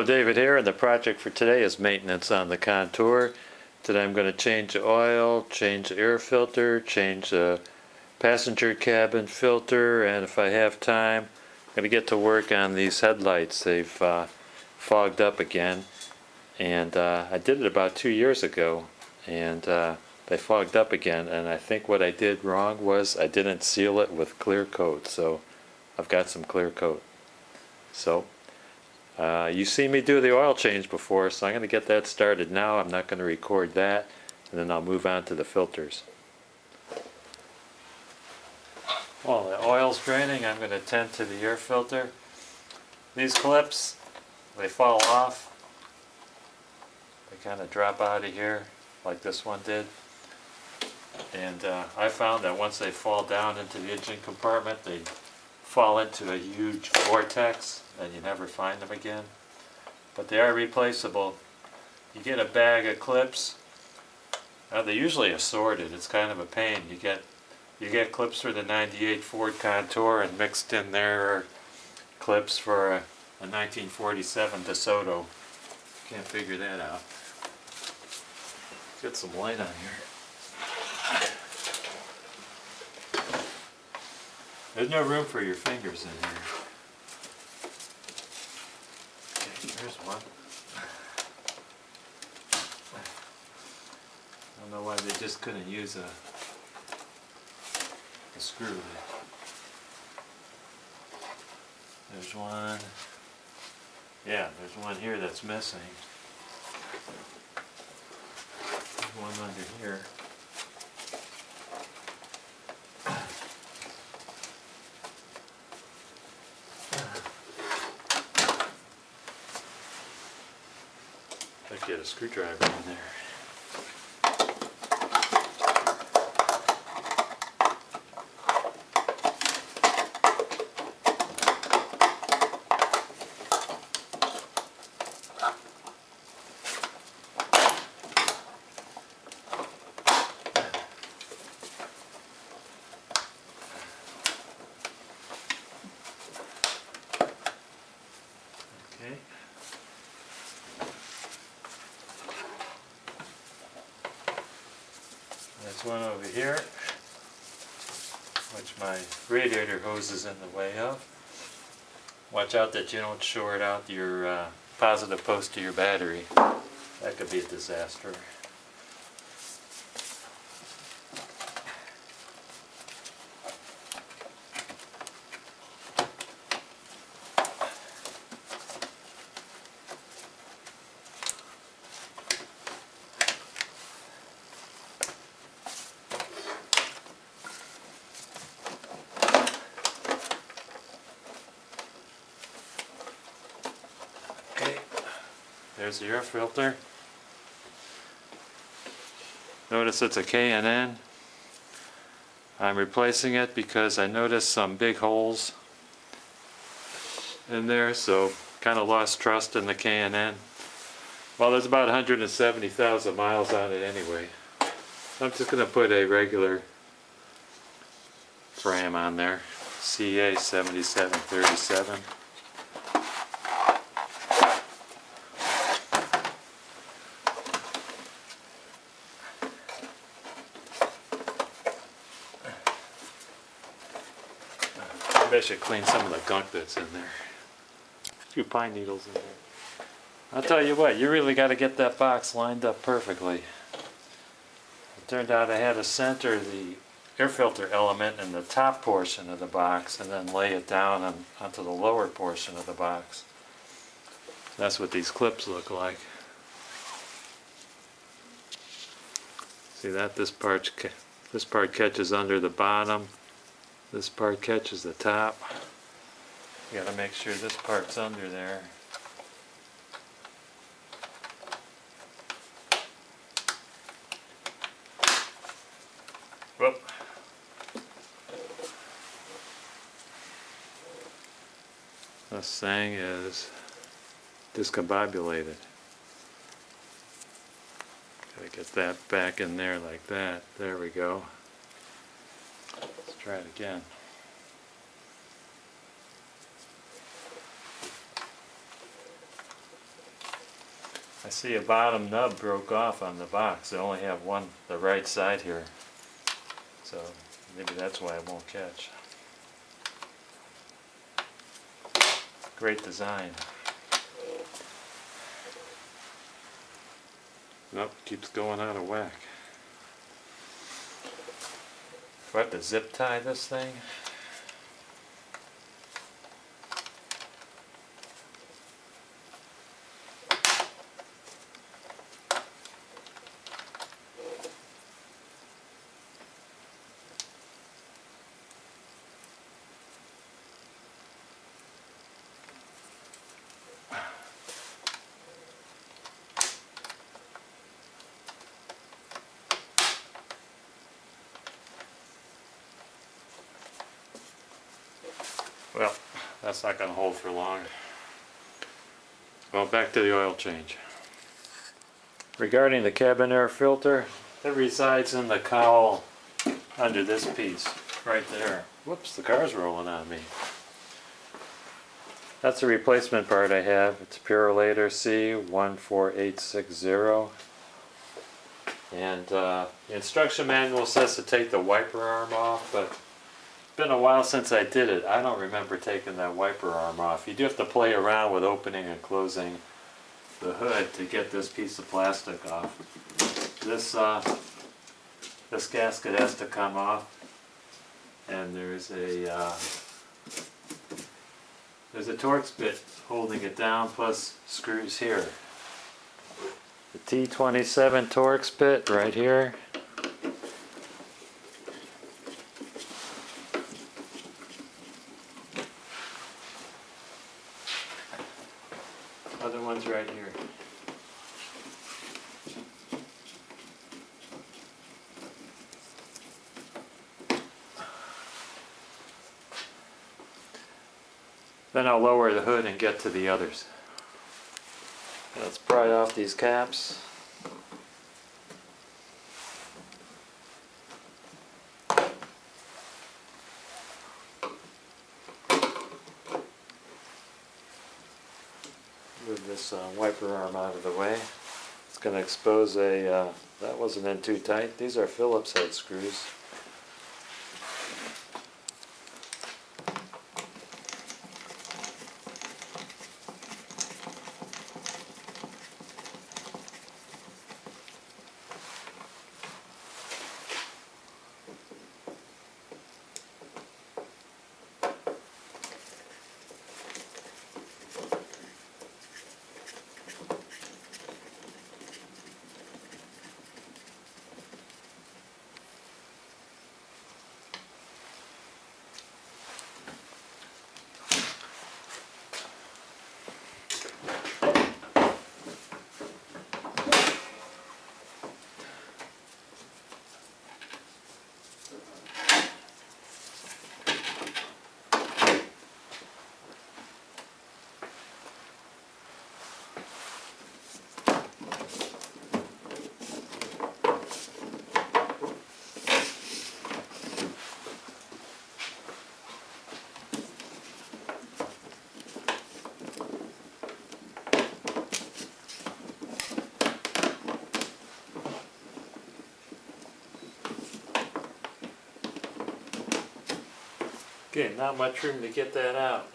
Hello, David here, and the project for today is maintenance on the Contour. Today I'm going to change the oil, change the air filter, change the passenger cabin filter, and if I have time, I'm going to get to work on these headlights. They've fogged up again, and I did it about 2 years ago, and they fogged up again, and I think what I did wrong was I didn't seal it with clear coat, so I've got some clear coat. So you've seen me do the oil change before, so I'm going to get that started now. I'm not going to record that, and then I'll move on to the filters. While the oil's draining, I'm going to tend to the air filter. These clips, they fall off. They kind of drop out of here, like this one did. And I found that once they fall down into the engine compartment, they fall into a huge vortex and you never find them again. But they are replaceable. You get a bag of clips. They're usually assorted. It's kind of a pain. You get clips for the '98 Ford Contour, and mixed in there are clips for a 1947 DeSoto. Can't figure that out. Get some light on here. There's no room for your fingers in here. Okay, here's one. I don't know why they just couldn't use a screw. There's one. Yeah, there's one here that's missing. There's one under here. I'd get a screwdriver in there. Okay. There's one over here, which my radiator hose is in the way of. Watch out that you don't short out your positive post to your battery. That could be a disaster. There's the air filter. Notice it's a K&N. I'm replacing it because I noticed some big holes in there, so kind of lost trust in the K&N. Well, there's about 170,000 miles on it anyway. I'm just going to put a regular frame on there, CA 7737. I should clean some of the gunk that's in there. A few pine needles in there. I'll tell you what, you really got to get that box lined up perfectly. It turned out I had to center the air filter element in the top portion of the box and then lay it down onto the lower portion of the box. That's what these clips look like. See that? This part catches under the bottom. This part catches the top. You gotta make sure this part's under there. Whoop. This thing is discombobulated. Gotta get that back in there like that. There we go. Let's try it again. see a bottom nub broke off on the box. I only have one, the right side here. So maybe that's why it won't catch. Great design. Nope, keeps going out of whack. Do I have to zip tie this thing? Well, that's not going to hold for long. Well, back to the oil change. Regarding the cabin air filter, it resides in the cowl under this piece right there. Whoops, the car's rolling on me. That's a replacement part I have. It's Purolator C14860. And the instruction manual says to take the wiper arm off, but it's been a while since I did it. I don't remember taking that wiper arm off. You do have to play around with opening and closing the hood to get this piece of plastic off. This gasket has to come off, and there's a Torx bit holding it down, plus screws here. The T27 Torx bit right here. Other one's right here. Then I'll lower the hood and get to the others. Let's pry off these caps. Move this wiper arm out of the way. It's going to expose a, that wasn't in too tight. These are Phillips head screws. Okay, not much room to get that out.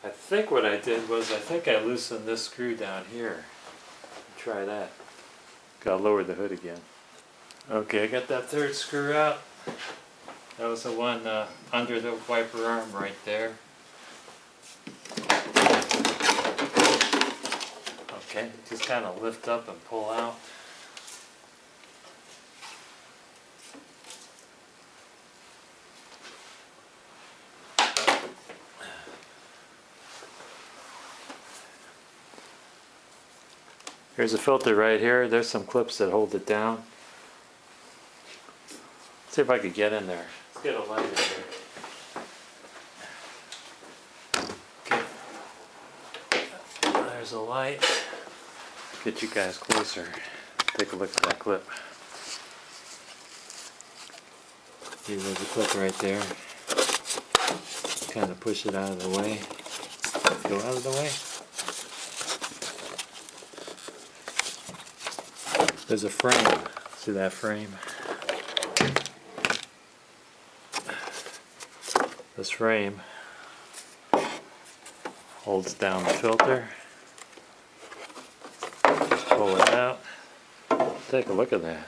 I think what I did was, I think I loosened this screw down here. Try that. Gotta lower the hood again. Okay, I got that third screw out. That was the one under the wiper arm right there. Okay, just kind of lift up and pull out. Here's a filter right here. There's some clips that hold it down. Let's see if I could get in there. Let's get a light in there. Okay. There's a light. Get you guys closer. Take a look at that clip. See, there's a clip right there. Kind of push it out of the way. Go out of the way. There's a frame. See that frame? This frame holds down the filter. Just pull it out. Take a look at that.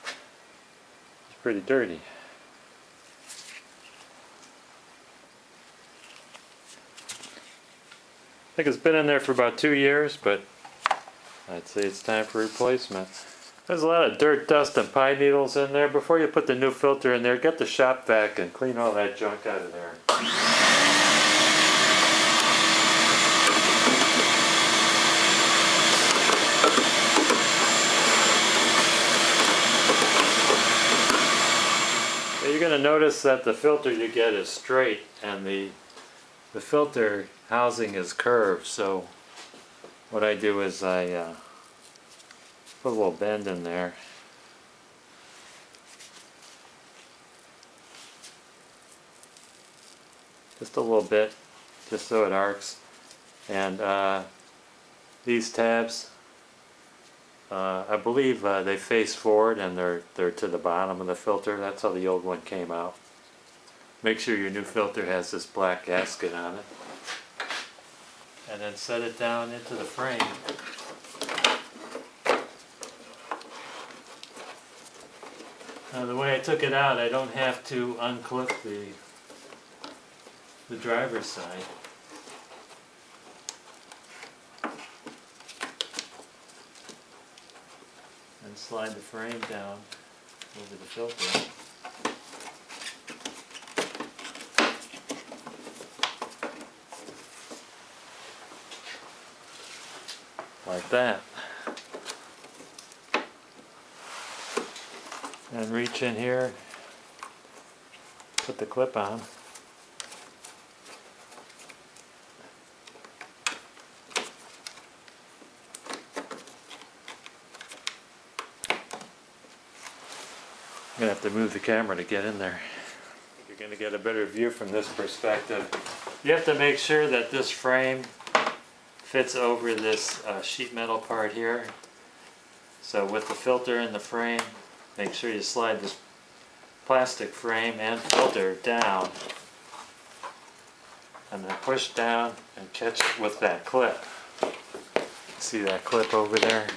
It's pretty dirty. I think it's been in there for about 2 years, but I'd say it's time for replacement. There's a lot of dirt, dust, and pine needles in there. Before you put the new filter in there, get the shop vac and clean all that junk out of there. You're going to notice that the filter you get is straight and the filter housing is curved, so what I do is I put a little bend in there. Just a little bit, just so it arcs. And these tabs, I believe they face forward and they're to the bottom of the filter. That's how the old one came out. Make sure your new filter has this black gasket on it. And then set it down into the frame. Now the way I took it out, I don't have to unclip the driver's side. And slide the frame down over the filter. Like that. And reach in here, put the clip on. I'm going to have to move the camera to get in there. You're going to get a better view from this perspective. You have to make sure that this frame fits over this sheet metal part here. So with the filter in the frame, make sure you slide this plastic frame and filter down and then push down and catch it with that clip. See that clip over there?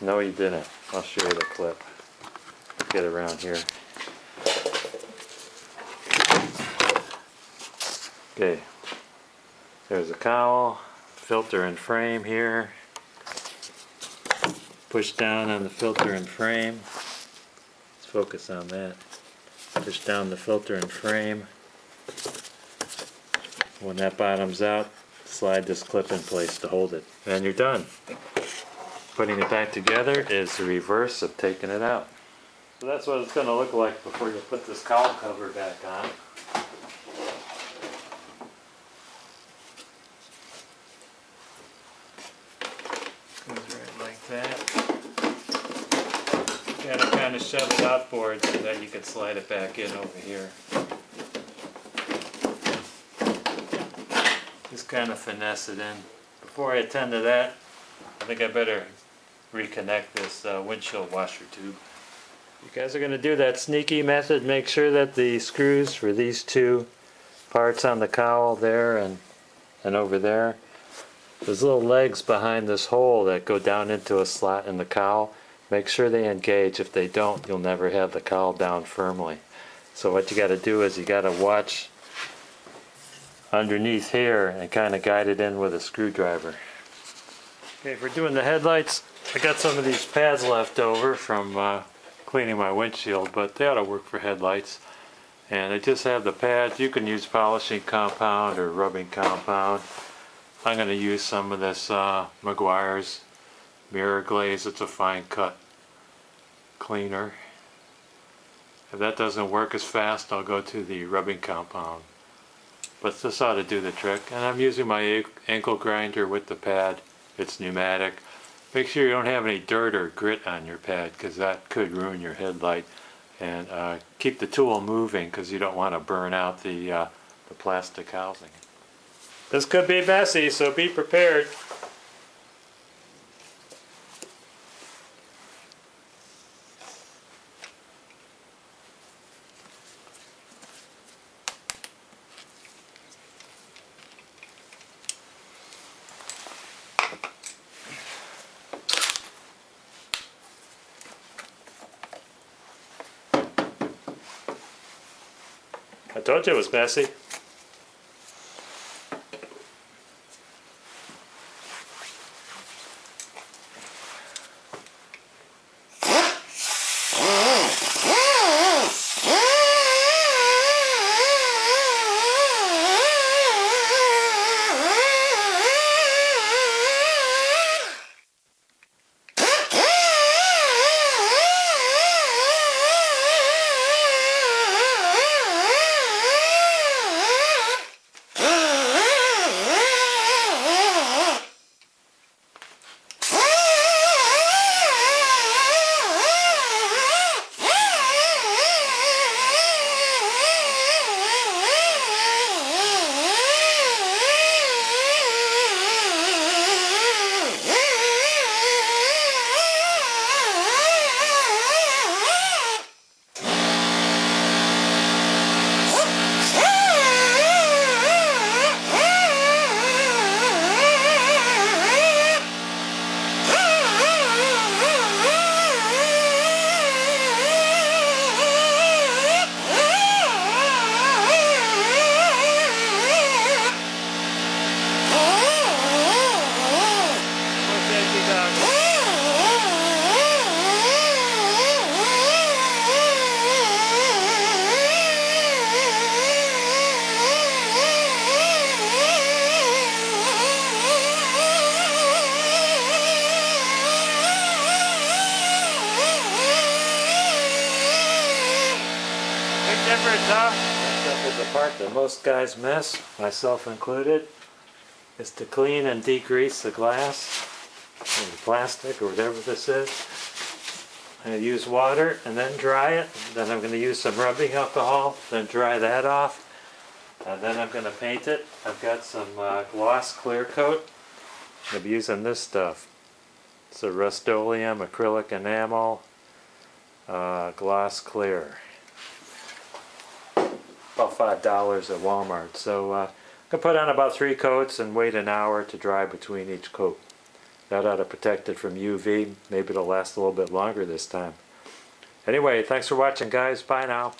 No, you didn't. I'll show you the clip. Get around here. Okay, there's a cowl, filter and frame here. Push down on the filter and frame. Let's focus on that. Push down the filter and frame. When that bottoms out, slide this clip in place to hold it. And you're done. Putting it back together is the reverse of taking it out. So that's what it's going to look like before you put this cowl cover back on. Goes right like that. You got to kind of shove it outboard so that you can slide it back in over here. Just kind of finesse it in. Before I attend to that, I think I better reconnect this windshield washer tube. You guys are going to do that sneaky method. Make sure that the screws for these two parts on the cowl there and over there, there's little legs behind this hole that go down into a slot in the cowl. Make sure they engage. If they don't, you'll never have the cowl down firmly. So what you got to do is you got to watch underneath here and kind of guide it in with a screwdriver. Okay, if we're doing the headlights, I got some of these pads left over from cleaning my windshield, but they ought to work for headlights. And they just have the pads. You can use polishing compound or rubbing compound. I'm going to use some of this Meguiar's mirror glaze. It's a fine cut cleaner. If that doesn't work as fast, I'll go to the rubbing compound. But this ought to do the trick. And I'm using my ankle grinder with the pad. It's pneumatic. Make sure you don't have any dirt or grit on your pad, because that could ruin your headlight. And keep the tool moving, because you don't want to burn out the plastic housing. This could be messy, so be prepared. told you it was messy. That is the part that most guys miss, myself included, is to clean and degrease the glass, or the plastic, or whatever this is. I'm going to use water and then dry it. Then I'm going to use some rubbing alcohol, then dry that off. And then I'm going to paint it. I've got some gloss clear coat. I'm using this stuff. It's a Rust-Oleum acrylic enamel gloss clear. About $5 at Walmart. So I'm going to put on about 3 coats and wait an hour to dry between each coat. That ought to protect it from UV. Maybe it'll last a little bit longer this time. Anyway, thanks for watching, guys. Bye now.